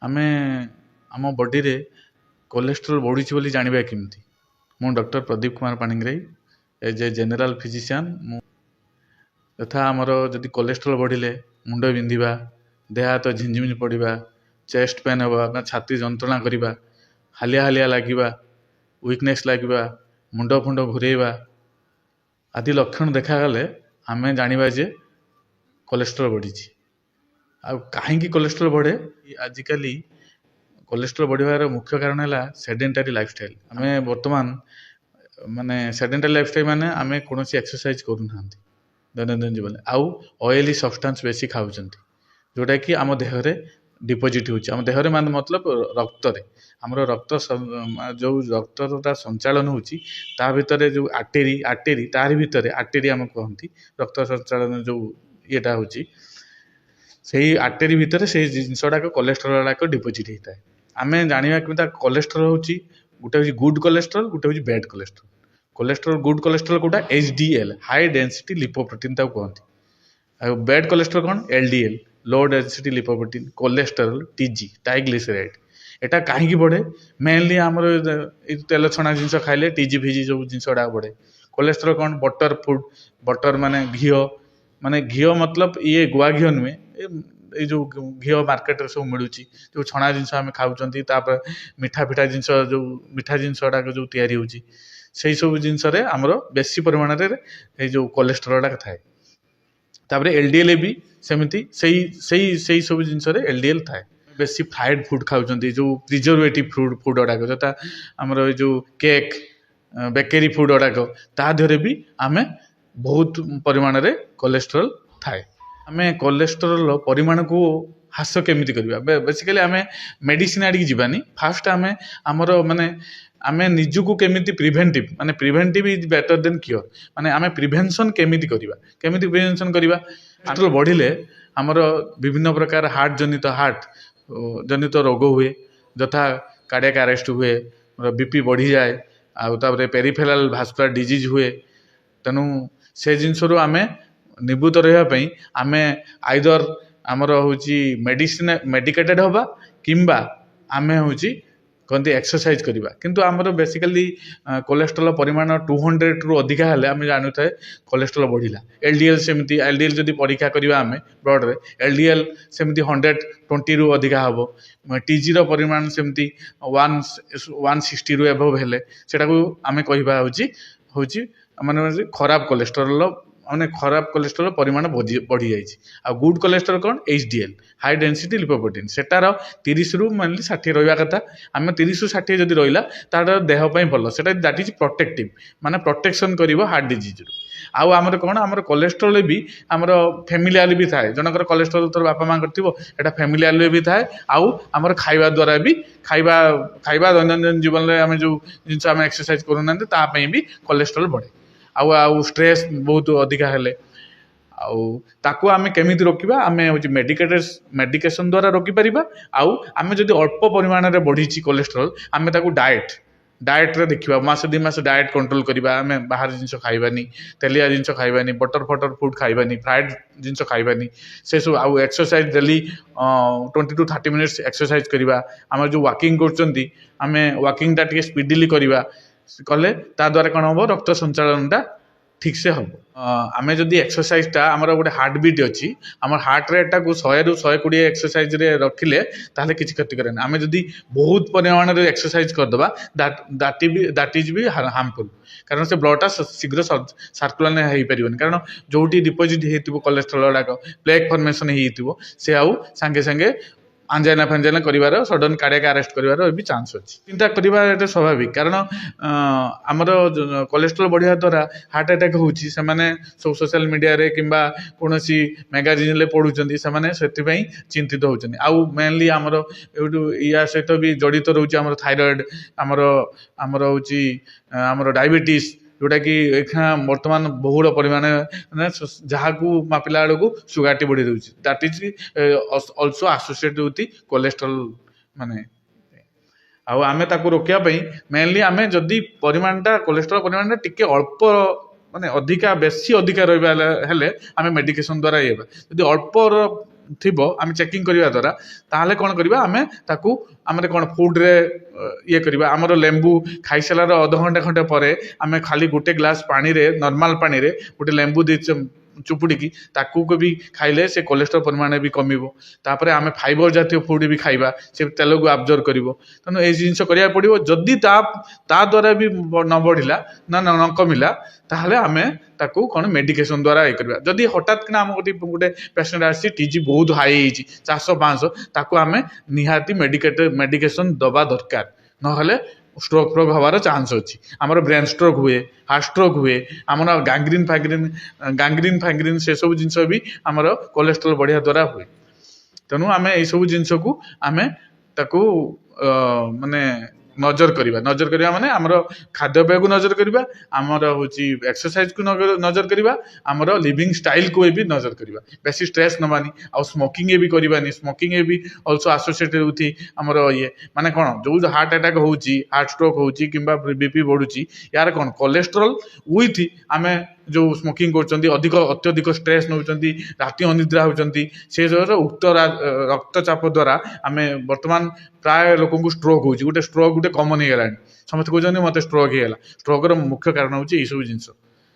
ଆମେ ଆମ ବଡ଼ିରେ କୋଲେଷ୍ଟ୍ରୋଲ ବଢ଼ୁଛି ବୋଲି ଜାଣିବା କେମିତି? ମୁଁ ଡକ୍ଟର ପ୍ରଦୀପ କୁମାର ପାଣିଗ୍ରାହୀ ଏଜ୍ ଏ ଜେନେରାଲ ଫିଜିସିଆନ୍। ମୁଁ ଯଥା ଆମର ଯଦି କୋଲେଷ୍ଟ୍ରୋଲ ବଢ଼ିଲେ ମୁଣ୍ଡ ବିନ୍ଧିବା, ଦେହ ହାତ ଝିଞ୍ଝିମିଞ୍ଜି ପଡ଼ିବା, ଚେଷ୍ଟ ପେନ୍ ହେବା ବା ଛାତି ଯନ୍ତ୍ରଣା କରିବା, ହାଲିଆ ହାଲିଆ ଲାଗିବା, ୱିକନେସ୍ ଲାଗିବା, ମୁଣ୍ଡ ଫୁଣ୍ଡ ଘୁରେଇବା ଆଦି ଲକ୍ଷଣ ଦେଖାଗଲେ ଆମେ ଜାଣିବା ଯେ କୋଲେଷ୍ଟ୍ରୋଲ ବଢ଼ିଛି। ଆଉ କାହିଁକି କୋଲେଷ୍ଟ୍ରୋଲ ବଢ଼େ? ଆଜିକାଲି କୋଲେଷ୍ଟ୍ରୋଲ ବଢ଼ିବାର ମୁଖ୍ୟ କାରଣ ହେଲା ସେଡେଣ୍ଟାରୀ ଲାଇଫଷ୍ଟାଇଲ୍। ଆମେ ବର୍ତ୍ତମାନ ମାନେ ସେଡେଣ୍ଟାରୀ ଲାଇଫଷ୍ଟାଇଲ୍ ମାନେ ଆମେ କୌଣସି ଏକ୍ସରସାଇଜ କରୁନାହାନ୍ତି ଦୈନନ୍ଦିନ ଜୀବନରେ, ଆଉ ଅଏଲି ସବଷ୍ଟାନ୍ସ ବେଶୀ ଖାଉଛନ୍ତି, ଯେଉଁଟାକି ଆମ ଦେହରେ ଡିପୋଜିଟ୍ ହେଉଛି। ଆମ ଦେହରେ ମାନେ ମତଲବ ରକ୍ତରେ, ଆମର ଯେଉଁ ରକ୍ତଟା ସଞ୍ଚାଳନ ହେଉଛି ତା ଭିତରେ ଯେଉଁ ଆର୍ଟେରୀ ତାରି ଭିତରେ ଆର୍ଟେରୀ ଆମେ କହନ୍ତି, ରକ୍ତ ସଞ୍ଚାଳନ ଯେଉଁ ଇଏଟା ହେଉଛି ସେଇ ଆର୍ଟେରୀ ଭିତରେ ସେଇ ଜିନିଷଟାକ କୋଲେଷ୍ଟ୍ରୋଲ ଗୁଡ଼ାକ ଡିପୋଜିଟ୍ ହେଇଥାଏ। ଆମେ ଜାଣିବା କେମିତି କୋଲେଷ୍ଟ୍ରୋଲ ହେଉଛି, ଗୋଟେ ହେଉଛି ଗୁଡ୍ କୋଲେଷ୍ଟ୍ରୋଲ, ଗୋଟେ ହେଉଛି bad cholesterol. Cholesterol good cholesterol କୋଉଟା? HDL, ହାଇ ଡେନ୍ସିଟି ଲିପୋପ୍ରୋଟିନ୍ ତାକୁ କହନ୍ତି। ଆଉ ବ୍ୟାଡ୍ କୋଲେଷ୍ଟ୍ରୋଲ କ'ଣ? LDL, low density lipoprotein cholesterol, TG, triglyceride. ଏଟା କାହିଁକି ବଢ଼େ? ମେନଲି ଆମର ଏଇ ତେଲ ଛଣା ଜିନିଷ ଖାଇଲେ TG ଫିଜି ସବୁ ଜିନିଷ ଗୁଡ଼ାକ ବଢ଼େ। କୋଲେଷ୍ଟ୍ରୋଲ କ'ଣ? ବଟର ଫୁଡ, ବଟର ମାନେ ଘିଅ, ମାନେ ଘିଅ ମତଲବ ଇଏ ଗୁଆ ଘିଅ ନୁହେଁ, ଏଇ ଯେଉଁ ଘିଅ ମାର୍କେଟରେ ସବୁ ମିଳୁଛି, ଯେଉଁ ଛଣା ଜିନିଷ ଆମେ ଖାଉଛନ୍ତି, ତାପରେ ମିଠା ଜିନିଷ, ଯେଉଁ ମିଠା ଜିନିଷ ଗୁଡ଼ାକ ଯେଉଁ ତିଆରି ହେଉଛି ସେଇ ସବୁ ଜିନିଷରେ ଆମର ବେଶୀ ପରିମାଣରେ ଏଇ ଯେଉଁ କୋଲେଷ୍ଟ୍ରୋଲ ଗୁଡ଼ାକ ଥାଏ। ତାପରେ LDL ବି ସେମିତି ସେଇ ସବୁ ଜିନିଷରେ LDL ଥାଏ। ବେଶୀ ଫ୍ରାଏଡ୍ ଫୁଡ୍ ଖାଉଛନ୍ତି, ଯେଉଁ ପ୍ରିଜର୍ଭେଟିଭ୍ ଫୁଡ୍ ଗୁଡ଼ାକ, ଯଥା ଆମର ଏଇ ଯେଉଁ କେକ୍, ବେକେରୀ ଫୁଡ୍ ଗୁଡ଼ାକ, ତା ଦେହରେ ବି ଆମେ ବହୁତ ପରିମାଣରେ କୋଲେଷ୍ଟ୍ରୋଲ ଥାଏ। ଆମେ କୋଲେଷ୍ଟ୍ରୋଲର ପରିମାଣକୁ ହ୍ରାସ କେମିତି କରିବା? ବେସିକାଲି ଆମେ ମେଡ଼ିସିନ ଆଡ଼ିକି ଯିବାନି। ଫାଷ୍ଟ ଆମେ ନିଜକୁ କେମିତି ପ୍ରିଭେଣ୍ଟିଭ୍ ଇଜ୍ ବେଟର ଦେନ୍ କ୍ୟୁର, ମାନେ ଆମେ ପ୍ରିଭେନ୍ସନ୍ କେମିତି କରିବା? କୋଲେଷ୍ଟ୍ରୋଲ ବଢ଼ିଲେ ଆମର ବିଭିନ୍ନ ପ୍ରକାର ହାର୍ଟ ଜନିତ ରୋଗ ହୁଏ, ଯଥା କାର୍ଡ଼ିଆକ୍ ଆରେଷ୍ଟ ହୁଏ, BP ବଢ଼ିଯାଏ, ଆଉ ତାପରେ ପେରିଫେରାଲ ଭାସ୍କୁଲାର ଡିଜିଜ୍ ହୁଏ। ତେଣୁ ସେ ଜିନିଷରୁ ଆମେ ନିବୃତ୍ତ ରହିବା ପାଇଁ ଆମେ ଆଇଦର ଆମର ହେଉଛି ମେଡିକେଟେଡ୍ ହେବା, କିମ୍ବା ଆମେ ହେଉଛି କହନ୍ତି ଏକ୍ସରସାଇଜ କରିବା। କିନ୍ତୁ ଆମର ବେସିକାଲି କୋଲେଷ୍ଟ୍ରୋଲ ପରିମାଣ 200ରୁ ଅଧିକା ହେଲେ ଆମେ ଜାଣୁଥାଏ କୋଲେଷ୍ଟ୍ରୋଲ ବଢ଼ିଲା। LDL ଯଦି ପରୀକ୍ଷା କରିବା ଆମେ ବ୍ଲଡ଼ରେ, LDL ସେମିତି 120ରୁ ଅଧିକା ହେବ। TGର ପରିମାଣ ସେମିତି 160ରୁ ଏଭବ୍ ହେଲେ ସେଟାକୁ ଆମେ କହିବା ହେଉଛି ମାନେ ଖରାପ କୋଲେଷ୍ଟ୍ରୋଲ ପରିମାଣ ବଢ଼ିଯାଇଛି। ଆଉ ଗୁଡ୍ କୋଲେଷ୍ଟ୍ରୋଲ କ'ଣ? HDL, ହାଇ ଡେନ୍ସିଟି ଲିପୋପ୍ରୋଟିନ୍, ସେଟାର 30ରୁ ମେନଲି 60 ରହିବା କଥା। ଆମେ 30ରୁ 60 ଯଦି ରହିଲା ତାର ଦେହ ପାଇଁ ଭଲ, ସେଟା ଦ୍ୟାଟ୍ ଇଜ୍ ପ୍ରୋଟେକ୍ଟିଭ୍, ମାନେ ପ୍ରୋଟେକ୍ସନ୍ କରିବ ହାର୍ଟ ଡିଜିଜ୍ରୁ। ଆଉ ଆମର କ'ଣ, ଆମର କୋଲେଷ୍ଟ୍ରୋଲ ବି ଆମର ଫ୍ୟାମିଲିଆଲି ବି ଥାଏ। ଜଣଙ୍କର କୋଲେଷ୍ଟ୍ରୋଲ ତୋର ବାପା ମାଆଙ୍କର ଥିବ, ଏଟା ଫ୍ୟାମିଲିଆଲି ବି ଥାଏ। ଆଉ ଆମର ଖାଇବା ଦ୍ୱାରା ବି ଖାଇବା ଦୈନନ୍ଦିନ ଜୀବନରେ ଆମେ ଯେଉଁ ଜିନିଷ ଆମେ ଏକ୍ସରସାଇଜ କରୁନାହାନ୍ତି ତା ପାଇଁ ବି କୋଲେଷ୍ଟ୍ରୋଲ ବଢ଼େ। ଆଉ ଷ୍ଟ୍ରେସ୍ ବହୁତ ଅଧିକା ହେଲେ ଆଉ ତାକୁ ଆମେ କେମିତି ରୋକିବା? ଆମେ ହେଉଛି ମେଡିକେସନ୍ ଦ୍ୱାରା ରୋକିପାରିବା। ଆଉ ଆମେ ଯଦି ଅଳ୍ପ ପରିମାଣରେ ବଢ଼ିଛି କୋଲେଷ୍ଟ୍ରୋଲ, ଆମେ ତାକୁ ଡାଏଟ୍ରେ ଦେଖିବା, ମାସ 2 ମାସ ଡାଏଟ୍ କଣ୍ଟ୍ରୋଲ କରିବା। ଆମେ ବାହାର ଜିନିଷ ଖାଇବାନି, ତେଲିଆ ଜିନିଷ ଖାଇବାନି, ବଟର ଫୁଡ୍ ଖାଇବାନି, ଫ୍ରାଏଡ୍ ଜିନିଷ ଖାଇବାନି, ସେସବୁ। ଆଉ exercise daily 20 to 30 minutes exercise କରିବା। ଆମର ଯେଉଁ ୱାକିଂ କରୁଛନ୍ତି, ଆମେ ୱାକିଂଟା ଟିକେ ସ୍ପିଡିଲି କଲେ ତା ଦ୍ୱାରା କ'ଣ ହେବ? ରକ୍ତ ସଞ୍ଚାଳନଟା ଠିକ୍ସେ ହେବ। ଆମେ ଯଦି ଏକ୍ସରସାଇଜଟା, ଆମର ଗୋଟେ ହାର୍ଟ ବିଟ୍ ଅଛି, ଆମର ହାର୍ଟ ରେଟ୍ଟାକୁ 100ରୁ 120 ଏକ୍ସରସାଇଜରେ ରଖିଲେ ତାହେଲେ କିଛି କ୍ଷତି କରେନି। ଆମେ ଯଦି ବହୁତ ପରିମାଣରେ ଏକ୍ସରସାଇଜ କରିଦେବା ଦ୍ୟାଟ୍ ଇଜ୍ ବି ହାର୍ମଫୁଲ୍, କାରଣ ସେ ବ୍ଲଡ଼ଟା ଶୀଘ୍ର ସାର୍କୁଲେସନ୍ ହେଇପାରିବନି। କାରଣ ଯେଉଁଠି ଡିପୋଜିଟ୍ ହେଇଥିବ କୋଲେଷ୍ଟ୍ରୋଲ ଗୁଡ଼ାକ, ପ୍ଲେକ୍ ଫର୍ମେସନ୍ ହେଇଯାଇଥିବ, ସେ ଆଉ ସାଙ୍ଗେ ସାଙ୍ଗେ ଆଞ୍ଜାଇନା ଫାଞ୍ଜାଇନା କରିବାର, ସଡନ୍ କାର୍ଡ଼ିଆକ୍ ଆରେଷ୍ଟ କରିବାର ବି ଚାନ୍ସ ଅଛି। ଚିନ୍ତା କରିବା ଏଟା ସ୍ୱାଭାବିକ, କାରଣ ଆମର କୋଲେଷ୍ଟ୍ରୋଲ ବଢ଼ିବା ଦ୍ୱାରା ହାର୍ଟ ଆଟାକ୍ ହେଉଛି। ସେମାନେ ସବୁ ସୋସିଆଲ ମିଡ଼ିଆରେ କିମ୍ବା କୌଣସି ମ୍ୟାଗାଜିନ୍ରେ ପଢ଼ୁଛନ୍ତି, ସେମାନେ ସେଥିପାଇଁ ଚିନ୍ତିତ ହେଉଛନ୍ତି। ଆଉ ମେନଲି ଆମର ଏଇଠୁ ୟା ସହିତ ବି ଜଡ଼ିତ ରହୁଛି ଆମର ଥାଇରଏଡ଼, ଆମର ହେଉଛି ଆମର ଡାଇବେଟିସ୍, ଯେଉଁଟାକି ଏଇକ୍ଷିଣା ବର୍ତ୍ତମାନ ବହୁଳ ପରିମାଣରେ ଯାହାକୁ ମାପିଲା ବେଳକୁ ସୁଗାରଟି ବଢ଼ି ଦେଉଛି। That is also associated with cholesterol ମାନେ। ଆଉ ଆମେ ତାକୁ ରୋକିବା ପାଇଁ ମେନଲି ଆମେ ଯଦି କୋଲେଷ୍ଟ୍ରୋଲ ପରିମାଣଟା ଟିକେ ଅଳ୍ପ, ମାନେ ବେଶୀ ଅଧିକା ରହିବା ହେଲେ ଆମେ ମେଡିକେସନ୍ ଦ୍ୱାରା ହେବା। ଯଦି थिबो आमे चेकिंग करिवा द्वारा ताहले कोन करिवा आमे ताकू आमे कोन फूड रे ये करिवा हमर लेंबू खाई सालार अध घंटा खंटे परे आमे खाली गोटे ग्लास पानी रे नॉर्मल पानी रे गोटे लेंबू दे चुपुड़ी की ताकू को भी खाइले से कोलेस्ट्रॉल परिमाण भी कमिबो तापरे आमे फाइबर जातीय फूड भी खाइबा से तेल को अब्जॉर्ब करिवो तनो ए जिंस करिया पड़िवो जदी ता द्वारा भी न बढ़िला न कमिला ताहले आमे ताकू कोन मेडिकेशन द्वारा ए करबा जदी हठात किना हम गोटे पेशेंट आसी टीजी बहुत हाई हिची 400 500 ताकू आमे निहाती मेडिकेशन दबा दरकार नहले स्ट्रोक फ्रोक हवार चांस अच्छी आमर ब्रेन स्ट्रोक हुए हार्ट स्ट्रोक हुए आम गांग्रीन फैंग्रीन से सब जिनस भी आमर कोलेस्ट्रोल बढ़िया द्वारा हुए तेणु आम यू जिनस को आम ताकू माने नजर करवा माने आमर खाद्यपेय को नजर करवा आमर होची एक्सरसाइज को नजर करवा आमर लिविंग स्टाइल को भी नजर करवा बेसी स्ट्रेस नबानी आ स्मोकिंग भी करवानी स्मोकिंग भी ऑल्सो एसोसिएटेड विथ आमर ये माने कौन जो हार्ट अटैक होची हार्ट स्ट्रोक होची किंबा बीपी बढ़ुची यार कौन कोलेस्ट्रोल विथ आमे जो स्मोकिंग कर अत्यधिक स्ट्रेस नौ राति अनिद्रा होती से उक्त रक्तचाप द्वारा आम बर्तमान प्राय लोक स्ट्रोक हो गोटे स्ट्रोक गोटे कमन हो गलानी समस्त कहते मत स्ट्रोक होगा स्ट्रोक मुख्य कारण हूँ यही सब जिनस।